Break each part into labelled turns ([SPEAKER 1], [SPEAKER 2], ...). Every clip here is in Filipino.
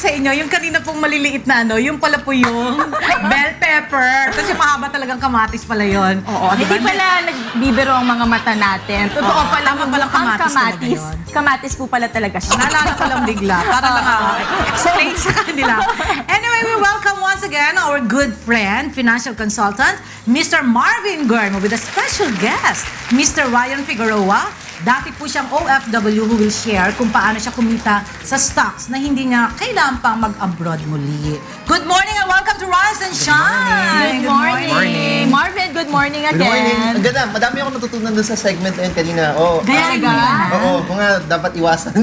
[SPEAKER 1] sa inyo, yung kanina pong maliliit na ano, yung pala po yung bell pepper. Tapos yung mahaba talagang kamatis pala yun.
[SPEAKER 2] Oo, hindi pala nagbibiro ang mga mata natin. Totoo pala
[SPEAKER 1] palang kamatis.
[SPEAKER 2] Kamatis po pala talaga siya.
[SPEAKER 1] Naalala ko lang bigla. Para lang explain sa kanila. Anyway, we welcome once again our good friend, financial consultant, Mr. Marvin Guermo, with a special guest, Mr. Ryan Figueroa. Dati po siyang OFW who will share kung paano siya kumita sa stocks na hindi niya kailangan pang mag-abroad muli. Good morning and welcome to Rise and Shine!
[SPEAKER 2] Good morning! Marvin, good morning again!
[SPEAKER 3] Good morning! Ang ganda, madami akong natutunan doon sa segment na yun kanina.
[SPEAKER 1] Gaya nga.
[SPEAKER 3] Oo, mga dapat iwasan.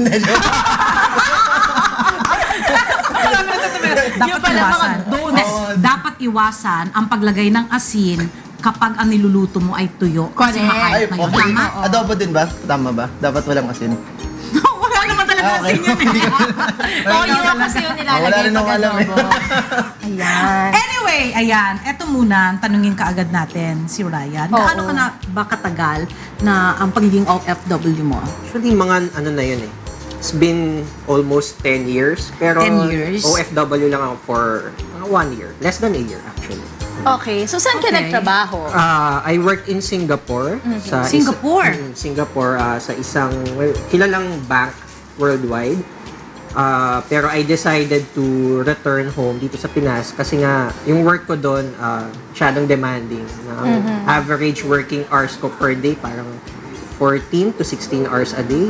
[SPEAKER 1] Dapat iwasan ang paglagay ng asin kapag ang niluluto mo ay tuyo. Kasi
[SPEAKER 2] Correct.
[SPEAKER 1] makait na yun. Tama?
[SPEAKER 3] Adobo din ba? Tama ba? Dapat walang asin.
[SPEAKER 1] Wala naman talaga asin yun.
[SPEAKER 2] Toyo kasi yung nilalagay pag adobo. Ayan.
[SPEAKER 1] Anyway, ayan. Eto muna, tanungin kaagad natin si Ryan. Gaano ka na ba katagal na ang pagiging OFW mo?
[SPEAKER 4] Actually, mga ano na yun eh. It's been almost 10 years. Pero
[SPEAKER 1] 10 years?
[SPEAKER 4] OFW lang ako for 1 year. Less than a year actually.
[SPEAKER 2] Okay, so saan ka nagtrabaho?
[SPEAKER 4] I worked in Singapore. Sa
[SPEAKER 1] Singapore?
[SPEAKER 4] Singapore, sa isang kilalang bank worldwide. Pero I decided to return home dito sa Pinas kasi nga yung work ko doon masyadong demanding. Average working hours ko per day parang 14 to 16 hours a day.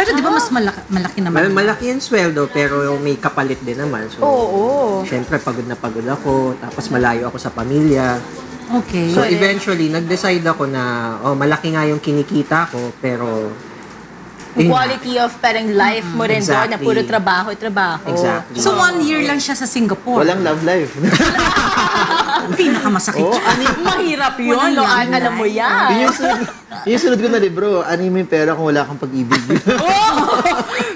[SPEAKER 1] Pero di ba mas malaki naman?
[SPEAKER 4] Malaki yung sweldo pero may kapalit din naman. So, syempre pagod na pagod ako, tapos malayo ako sa pamilya.
[SPEAKER 1] Okay.
[SPEAKER 4] So eventually, nag-decide ako na malaki nga yung kinikita ko, pero
[SPEAKER 2] Quality of parang life mo rin doon na puro trabaho.
[SPEAKER 4] Exactly.
[SPEAKER 1] So 1 year lang siya sa Singapore.
[SPEAKER 3] Walang love life.
[SPEAKER 1] Pinakamasakit yun.
[SPEAKER 2] Mahirap yun, Loan. Alam mo yan.
[SPEAKER 3] Yung sunod ko na libro, ano yung pera kung wala kang pag-ibig?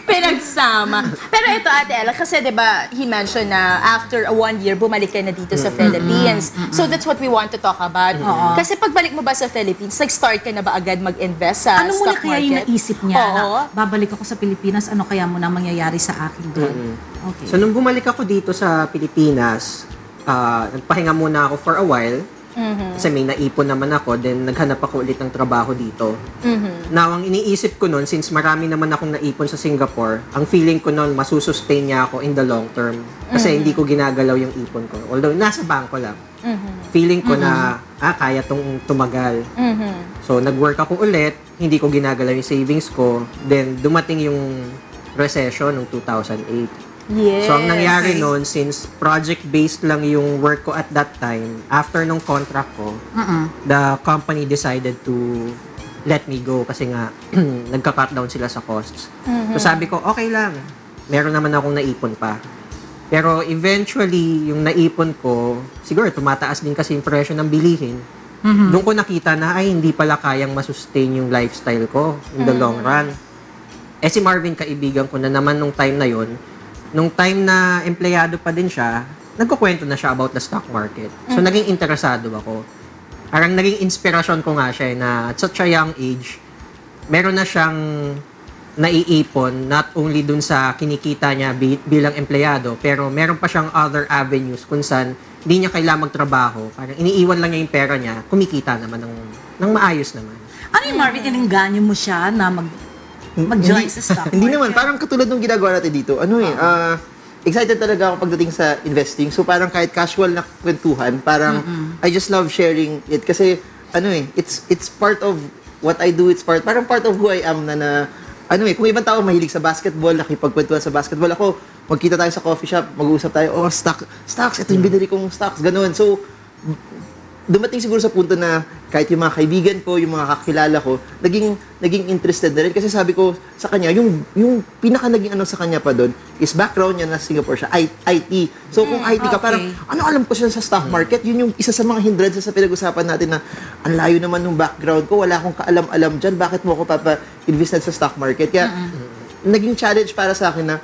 [SPEAKER 2] Pinagsama. Pero ito, Ate Ella, kasi diba, he mentioned na after 1 year, bumalik ka na dito sa Philippines. So that's what we want to talk about. Kasi pagbalik mo ba sa Philippines, nag-start ka na ba agad mag-invest sa
[SPEAKER 1] Ano muna
[SPEAKER 2] stock
[SPEAKER 1] kaya yung
[SPEAKER 2] market?
[SPEAKER 1] naisip niya na babalik ako sa Pilipinas, ano kaya muna mangyayari sa akin doon? Okay.
[SPEAKER 4] So nung bumalik ako dito sa Pilipinas, nagpahinga muna ako for a while. Kasi may naipon naman ako, then naghanap ako ulit ng trabaho dito. Now, ang iniisip ko nun, since marami naman akong naipon sa Singapore, ang feeling ko nun, masusustain niya ako in the long term. Kasi hindi ko ginagalaw yung ipon ko. Although, nasa bangko lang. Feeling ko na, kaya tong tumagal. So, nag-work ako ulit, hindi ko ginagalaw yung savings ko. Then, dumating yung recession noong 2008.
[SPEAKER 2] Yes.
[SPEAKER 4] So, ang nangyari noon, since project-based lang yung work ko at that time, after nung contract ko, the company decided to let me go kasi nga, nagka-cut down sila sa costs. So, sabi ko, okay lang. Meron naman akong naipon pa. Pero eventually, yung naipon ko, siguro tumataas din kasi yung presyo ng bilihin. Doon ko nakita na, ay, hindi pala kayang masustain yung lifestyle ko in the long run. Si Marvin, kaibigan ko na naman nung time na yon. Nung time na empleyado pa din siya, nagkukwento na siya about the stock market. So, naging interesado ako. Parang naging inspirasyon ko nga siya na at such a young age, meron na siyang naiipon, not only dun sa kinikita niya bilang empleyado, pero meron pa siyang other avenues kung saan hindi niya kailangang magtrabaho. Parang iniiwan lang niya yung pera niya, kumikita naman ng maayos naman.
[SPEAKER 1] Ano yung Marvin, ininganyo mo siya na mag-join sa stock market?
[SPEAKER 3] Hindi naman, parang katulad ng ginagawa natin dito. Excited talaga ako pagdating sa investing. So parang kahit casual na kwentuhan, parang I just love sharing it kasi it's part of what I do, parang part of who I am kung ibang tao mahilig sa basketball, nakipagkwentuhan sa basketball, ako magkita tayo sa coffee shop, mag-uusap tayo, stocks, ito yung binili kong stocks, ganoon. So dumating siguro sa punto na kahit yung mga kaibigan ko, yung mga kakilala ko, naging interested na rin kasi sabi ko sa kanya, yung pinaka naging sa kanya pa doon is background niya na Singapore siya, IT. So kung IT ka, parang alam ko siya sa stock market, yun yung isa sa mga hindrances sa pinag-usapan natin na ang layo naman ng background ko, wala akong kaalam-alam dyan, bakit mo ako papa-invest sa stock market? Kaya naging challenge para sa akin na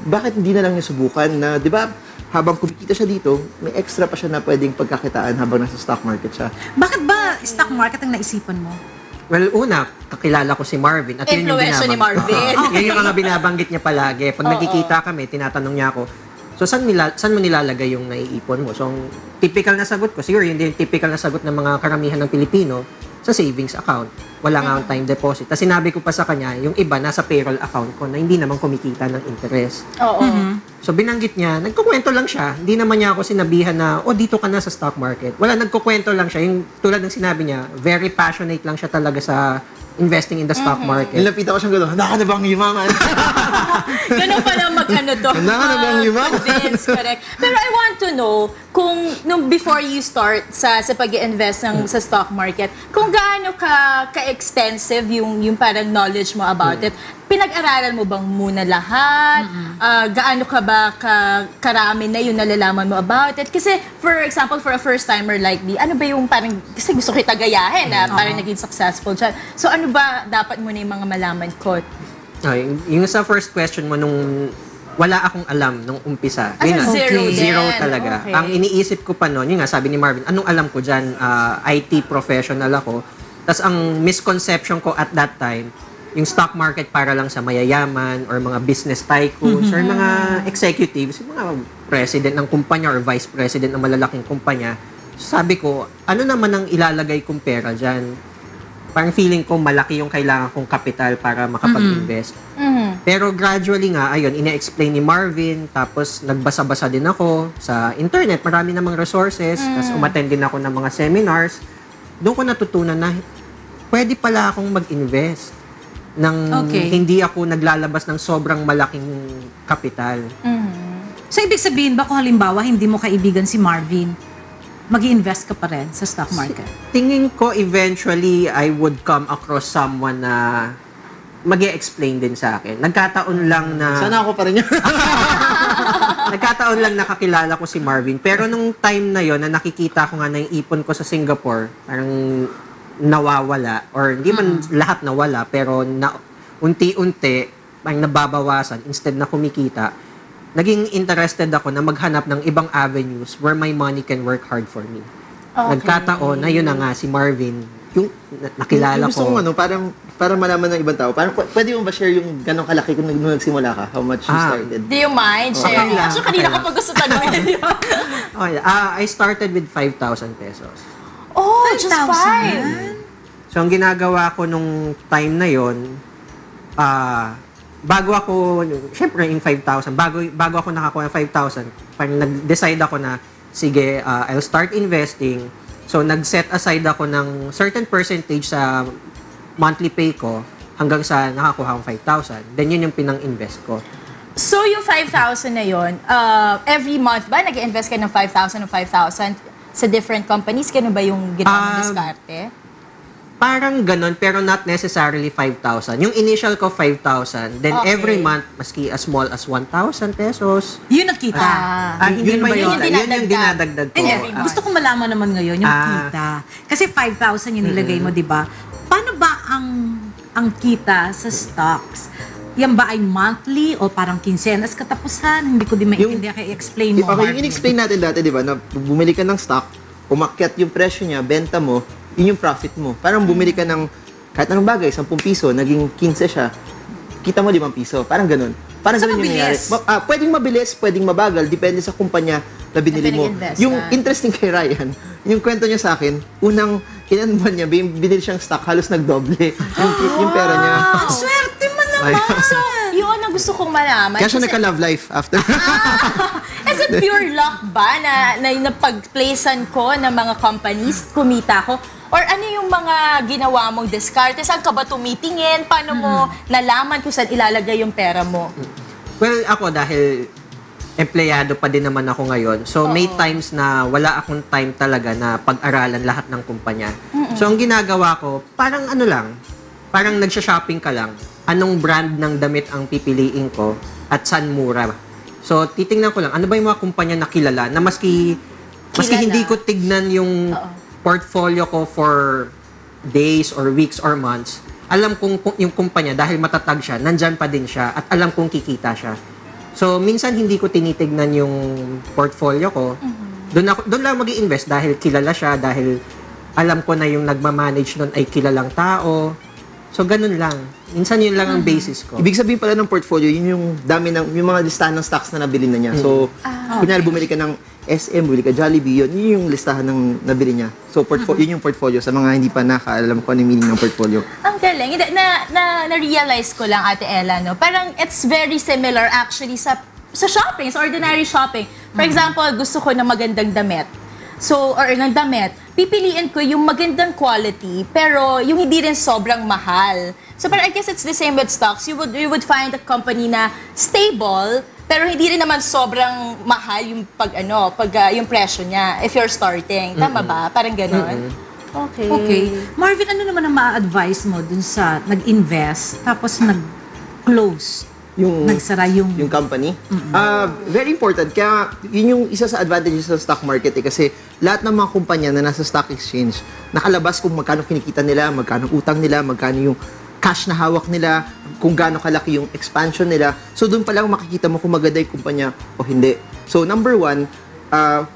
[SPEAKER 3] bakit hindi na lang niya subukan na, di ba, habang kumikita siya dito, may extra pa siya na pwedeng pagkakitaan habang nasa stock market siya.
[SPEAKER 1] Bakit ba stock market ang naisipan mo?
[SPEAKER 4] Well, una, kakilala ko si Marvin. At yun yung
[SPEAKER 2] Influensya ni Marvin.
[SPEAKER 4] Yun yung mga binabanggit niya palagi. Pag nagkikita kami, tinatanong niya ako, so saan mo nilalagay yung naiipon mo? So, ang typical na sagot ko, siguro yun din yung typical na sagot ng mga karamihan ng Pilipino, sa savings account. Wala nga akong time deposit. Tapos sinabi ko pa sa kanya, yung iba nasa payroll account ko na hindi naman kumikita ng interest.
[SPEAKER 2] Oo.
[SPEAKER 4] So binanggit niya, nagkukwento lang siya. Hindi naman niya ako sinabihan na, dito ka na sa stock market. Wala, nagkukwento lang siya. Yung tulad ng sinabi niya, very passionate lang siya talaga sa investing in the stock market.
[SPEAKER 3] Nilapitan ko siyang gano'n, handa ka na bang yumaman?
[SPEAKER 2] Ganun pala mag-ano to.
[SPEAKER 3] Handa ka na bang yumaman?
[SPEAKER 2] Convince, correct. Pero I want to know, kung before you start sa pag-i-invest sa stock market, kung gaano ka-extensive yung parang knowledge mo about it, pinag-aralan mo bang muna lahat? Gaano ka ba karami na yung nalalaman mo about it? Kasi, for example, for a first-timer like me, ano ba yung parang, kasi gusto kita gayahin na parang naging successful dyan. So, ano ba dapat mo na yung mga malaman ko?
[SPEAKER 4] Yung sa first question mo, nung wala akong alam nung umpisa.
[SPEAKER 2] As
[SPEAKER 4] Yun
[SPEAKER 2] in
[SPEAKER 4] nga,
[SPEAKER 2] zero din.
[SPEAKER 4] Zero talaga.
[SPEAKER 2] Okay.
[SPEAKER 4] Ang iniisip ko pa noon, yun nga, sabi ni Marvin, anong alam ko dyan? IT professional ako. Tapos ang misconception ko at that time, yung stock market para lang sa mayayaman or mga business tycoons or mga executives, yung mga president ng kumpanya or vice president ng malalaking kumpanya. Sabi ko, ano naman ang ilalagay kong pera dyan? Parang feeling ko malaki yung kailangan kong kapital para makapag-invest. Pero gradually nga, ayun, ina-explain ni Marvin, tapos nagbasa-basa din ako sa internet, marami namang resources, tapos umattend din ako ng mga seminars. Doon ko natutunan na pwede pala akong mag-invest nang hindi ako naglalabas ng sobrang malaking kapital.
[SPEAKER 1] So, ibig sabihin ba kung halimbawa hindi mo kaibigan si Marvin, mag-i-invest ka pa rin sa stock market?
[SPEAKER 4] Tingin ko eventually I would come across someone na mag-e-explain din sa akin. Nagkataon lang na...
[SPEAKER 3] Sana ako pa rin yun.
[SPEAKER 4] Nagkataon lang nakakilala ko si Marvin. Pero nung time na yon na nakikita ko nga na yung ipon ko sa Singapore, parang nawawala. Or hindi man lahat nawala, pero unti-unti, parang nababawasan instead na kumikita. Naging interested ako na maghanap ng ibang avenues where my money can work hard for me.
[SPEAKER 2] Okay.
[SPEAKER 4] Nagkataon na yun na nga si Marvin, yung nakilala
[SPEAKER 3] Yung gusto
[SPEAKER 4] ko.
[SPEAKER 3] kong para malaman ng ibang tao, parang pwede mo ba share yung ganong kalaki kung nung nagsimula ka? How much you started?
[SPEAKER 2] Do you mind sharing?
[SPEAKER 4] lang,
[SPEAKER 2] Actually, kanina
[SPEAKER 4] okay
[SPEAKER 2] ka pa gusto tanongin.
[SPEAKER 4] Okay, I started with 5,000 pesos.
[SPEAKER 2] Oh, just 5.
[SPEAKER 4] So, ang ginagawa ko nung time na yon, bago ako, syempre in 5,000, bago ako nakakuha ng 5,000, parang nag-decide ako na, sige, I'll start investing. So, nag-set aside ako ng certain percentage sa monthly pay ko hanggang sa nakakuha akong 5,000. Then, yun yung pinang-invest ko.
[SPEAKER 2] So, yung 5,000 na yun, every month ba nag-invest ka ng 5,000 o 5,000 sa different companies? Ganun ba yung ginawa mong diskarte?
[SPEAKER 4] Parang ganun, pero not necessarily 5,000. Yung initial ko, 5,000. Then,
[SPEAKER 2] Okay.
[SPEAKER 4] every month, maski as small as 1,000 pesos.
[SPEAKER 1] Yun nakita.
[SPEAKER 4] Hindi
[SPEAKER 1] Yun
[SPEAKER 4] ba
[SPEAKER 1] ba
[SPEAKER 4] yun?
[SPEAKER 1] yun?
[SPEAKER 4] Yun yung dinadagdag ko.
[SPEAKER 1] Hindi, gusto kong malaman naman ngayon yung kita. Kasi 5,000 yung nilagay mo, di ba? Paano ba ang kita sa stocks? Yan ba ay monthly o parang kinsenas katapusan? Hindi ko din maintindihan kaya i-explain mo.
[SPEAKER 3] Okay, yung in-explain natin dati, di ba, na bumili ka ng stock, umakyat yung presyo niya, benta mo, yun yung profit mo. Parang bumili ka ng kahit anong bagay, 10 piso, naging 15 siya, kita mo 5 piso. Parang ganun. Parang
[SPEAKER 1] So,
[SPEAKER 3] ganun yung nangyari.
[SPEAKER 1] mabilis?
[SPEAKER 3] Pwedeng mabilis, pwedeng mabagal, depende sa kumpanya na binili mo.
[SPEAKER 2] pinag-invest
[SPEAKER 3] Yung
[SPEAKER 2] na.
[SPEAKER 3] interesting kay Ryan, yung kwento niya sa akin, unang ilan buwan niya, binili siyang stock, halos nagdoble yung pera niya.
[SPEAKER 1] Ang swerte mo naman!
[SPEAKER 2] So, yun ang gusto kong malaman.
[SPEAKER 3] Kaya siya
[SPEAKER 2] Kasi-
[SPEAKER 3] nagka-love life after.
[SPEAKER 2] Is it pure luck ba na napag-placean ko ng mga companies, kumita ko? Or ano yung mga ginawa mong diskarte? Saan ka ba tumitingin? Paano mo nalaman kung saan ilalagay yung pera mo?
[SPEAKER 4] Well, ako dahil empleyado pa din naman ako ngayon. So, may times na wala akong time talaga na pag-aralan lahat ng kumpanya. So, ang ginagawa ko, parang ano lang, parang nagsha-shopping ka lang. Anong brand ng damit ang pipiliin ko at saan mura. So, titingnan ko lang, ano ba yung mga kumpanya na kilala na maski
[SPEAKER 2] Kilala.
[SPEAKER 4] hindi ko tignan yung portfolio ko for days or weeks or months, alam kong yung kumpanya, dahil matatag siya, nandyan pa din siya at alam kong kikita siya. So, minsan hindi ko tinitignan yung portfolio ko. Doon lang mag-i-invest dahil kilala siya, dahil alam ko na yung nagmamanage nun ay kilalang tao. So, ganun lang. Minsan yun lang ang basis ko.
[SPEAKER 3] Ibig sabihin pala ng portfolio, yun yung dami ng, yung mga listahan ng stocks na nabili na niya. So, kunyari bumili ka ng SM, bumili ka Jollibee, yun yung listahan ng nabili niya. So, yun yung portfolio sa mga hindi pa nakaalam ko ano yung meaning ng portfolio.
[SPEAKER 2] Ang galing. Na-realize ko lang, Ate Ella, no? Parang it's very similar actually sa shopping, sa ordinary shopping. For example, gusto ko ng magandang damit. So, or ng damit, pipiliin ko yung magandang quality, pero yung hindi rin sobrang mahal. So, parang I guess it's the same with stocks. You would find a company na stable, pero hindi rin naman sobrang mahal yung yung presyo niya if you're starting. Tama ba? Parang gano'n?
[SPEAKER 1] Okay. Marvin, ano naman ang ma-advise mo dun sa nag-invest, tapos nag-close? Nagsara yung
[SPEAKER 3] company. Very important. Kaya yun yung isa sa advantages sa stock market kasi lahat ng mga kumpanya na nasa stock exchange, nakalabas kung magkano kinikita nila, magkano utang nila, magkano yung cash na hawak nila, kung gaano kalaki yung expansion nila. So doon pa lang makikita mo kung maganda yung kumpanya o hindi. So number one,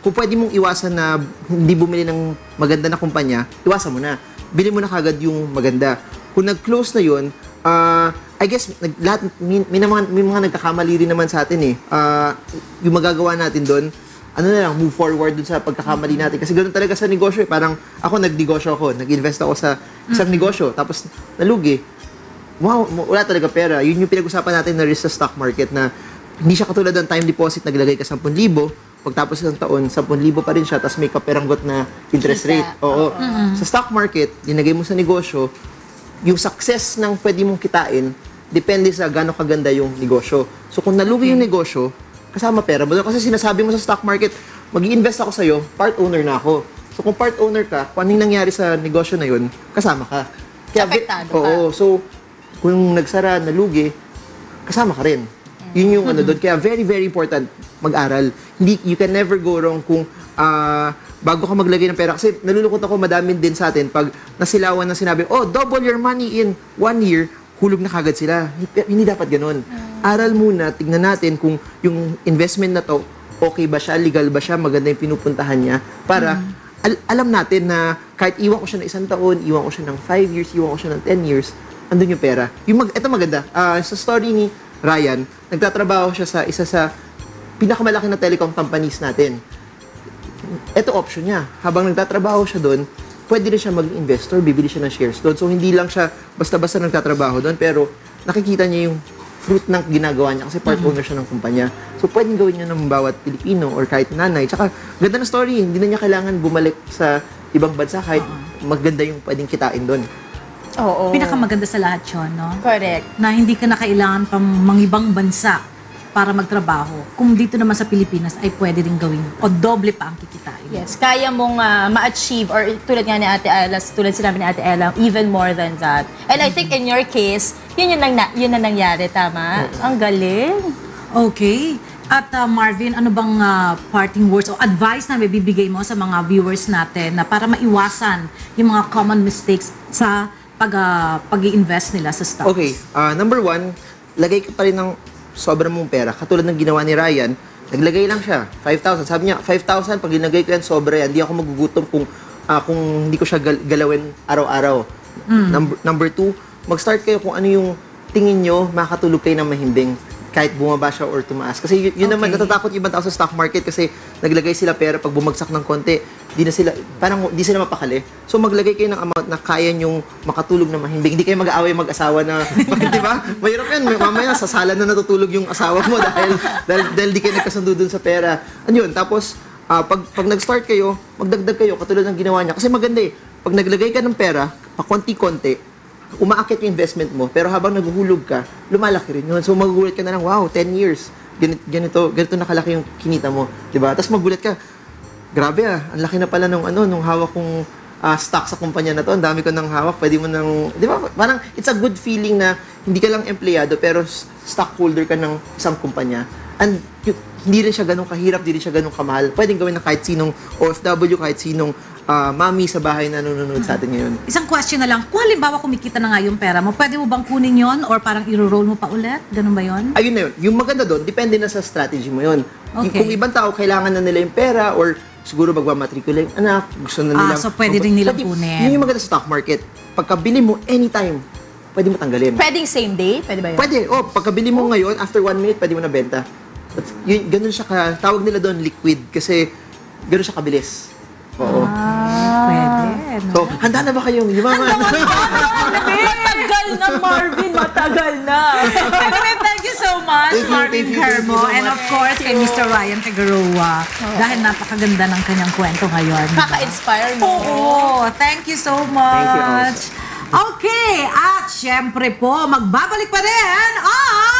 [SPEAKER 3] kung pwede mong iwasan na hindi bumili ng maganda na kumpanya, iwasan mo na. Bili mo na kagad yung maganda. Kung nag-close na yun, I guess, may mga nagkakamali rin naman sa atin eh. Yung magagawa natin doon, move forward dun sa pagkakamali natin. Kasi ganoon talaga sa negosyo eh. Parang ako, nag-negosyo ako, nag-invest ako sa isang negosyo, tapos nalugi. Wow, wala talaga pera. Yun yung pinag-usapan natin na risk sa stock market na hindi siya katulad ng time deposit, naglagay ka 10,000, pagtapos ng taon, 10,000 pa rin siya, tapos may kaperanggot na interest rate. Oo. Sa stock market, dinagay mo sa negosyo, yung success ng pwede mong kitain, depende sa gaano kaganda yung negosyo. So kung nalugi yung negosyo, kasama pera mo. Kasi sinasabi mo sa stock market, mag-i-invest ako sa'yo, part owner na ako. So kung part owner ka, kung anong nangyari sa negosyo na yun, kasama ka.
[SPEAKER 2] Apektado ka.
[SPEAKER 3] Oo. So kung nagsara, nalugi, kasama ka rin. Yun yung doon. Kaya very, very important mag-aral. You can never go wrong kung bago ka maglagay ng pera. Kasi nalulungkot ako, madami din sa atin pag nasilawan na sinabi, double your money in 1 year, hulog na kagad sila. Hindi dapat ganun. Aral muna, tignan natin kung yung investment na to, okay ba siya, legal ba siya, maganda yung pinupuntahan niya, para alam natin na kahit iwan ko siya ng 1 taon, iwan ko siya ng 5 years, iwan ko siya ng 10 years, andun yung pera. Ito maganda. Sa story ni Ryan, nagtatrabaho siya sa isa sa pinakamalaki na telecom companies natin. Ito option niya. Habang nagtatrabaho siya doon, pwede rin siya mag-investor, bibili siya ng shares doon. So, hindi lang siya basta-basta nagtatrabaho doon, pero nakikita niya yung fruit ng ginagawa niya kasi part owner siya ng kumpanya. So, pwedeng gawin niya ng bawat Pilipino or kahit nanay. Tsaka, ganda na story. Hindi na niya kailangan bumalik sa ibang bansa kahit maganda yung pwedeng kitain doon.
[SPEAKER 2] Oo.
[SPEAKER 1] Pinakamaganda sa lahat yun, no?
[SPEAKER 2] Correct.
[SPEAKER 1] Na hindi ka na kailangan pang mangibang bansa para magtrabaho. Kung dito naman sa Pilipinas ay pwede rin gawin o doble pa ang kikitain.
[SPEAKER 2] Yes, kaya mong ma-achieve or tulad nga ni Ate Ella, tulad sinabi ni Ate Ella, even more than that. And I think in your case, yun na nangyari, tama? Ang galing.
[SPEAKER 1] Okay. At Marvin, ano bang parting words o advice na may bibigay mo sa mga viewers natin na para maiwasan yung mga common mistakes sa pag-i-invest nila sa stocks?
[SPEAKER 3] Okay. Number one, lagay ka pa rin ng sobrang mong pera. Katulad ng ginawa ni Ryan, naglagay lang siya, 5,000. Sabi niya, 5,000, pag linagay ko yan, sobra yan. Hindi ako magugutom kung hindi ko siya galawin araw-araw. Number two, mag-start kayo kung ano yung tingin nyo, makakatulog kayo ng mahimbing kahit bumaba siya or tumaas. Kasi yun naman, natatakot yung ibang tao sa stock market kasi naglagay sila pera pag bumagsak ng konti, di sila mapakali. So maglagay kayo ng amount na kaya nyong makatulog na mahimbing. Hindi kayo mag-aaway mag-asawa na, di ba? Mahirap yan. Mamaya sa sala na natutulog yung asawa mo dahil di kayo nagkasundo dun sa pera. Ano yun? Tapos, pag nag-start kayo, magdagdag kayo katulad ng ginawa niya. Kasi maganda eh. Pag naglagay ka ng pera, pa konti-konti, umaakit yung investment mo, pero habang naguhulog ka, lumalaki rin yun. So magugulat ka na lang, wow, 10 years. Ganito nakalaki yung kinita mo. Diba? Tapos magulat ka, grabe ang laki na pala nung hawak kong stock sa kumpanya na to. Ang dami ko nang hawak, pwede mo nang, di ba? Parang it's a good feeling na hindi ka lang empleyado, pero stockholder ka ng isang kumpanya. And hindi rin siya ganun kahirap, hindi rin siya ganun kamahal. Pwedeng gawin na kahit sinong OFW, kahit sinong mami sa bahay na nanonood sa atin ngayon.
[SPEAKER 1] Isang question na lang, kung halimbawa kumikita na nga yung pera mo, pwede mo bang kunin yon or parang i-roll mo pa ulit? Ganun ba yon?
[SPEAKER 3] Ayun na yun. Yung maganda doon, depende na sa strategy mo yun.
[SPEAKER 1] Okay.
[SPEAKER 3] Kung ibang tao, kailangan na nila yung pera or siguro magmamatriculate, anak, gusto na nilang...
[SPEAKER 1] so pwede rin nilang kunin.
[SPEAKER 3] Yun yung maganda sa stock market. Pagkabili mo anytime, pwede mo tanggalin.
[SPEAKER 2] Pwedeng same day? Pwede ba yun?
[SPEAKER 3] Pwede. Pagkabili mo ngayon, after 1 minute, pwede mo na benta. Ganun siya tawag nila doon liquid kasi ganun siya kabilis. Oo.
[SPEAKER 1] Pwede. No?
[SPEAKER 3] So, handa na ba kayong yumaman?
[SPEAKER 2] Matagal na, Marvin. Matagal na.
[SPEAKER 1] Anyway, thank you so much, Marvin Germo.
[SPEAKER 3] so
[SPEAKER 1] And
[SPEAKER 3] much.
[SPEAKER 1] of course, kay Mr. Ryan Figueroa. Dahil napakaganda ng kanyang kwento ngayon.
[SPEAKER 2] Kaka-inspire, no?
[SPEAKER 1] Oo, thank you so much.
[SPEAKER 3] Thank you also.
[SPEAKER 1] Okay, at syempre po, magbabalik pa rin ang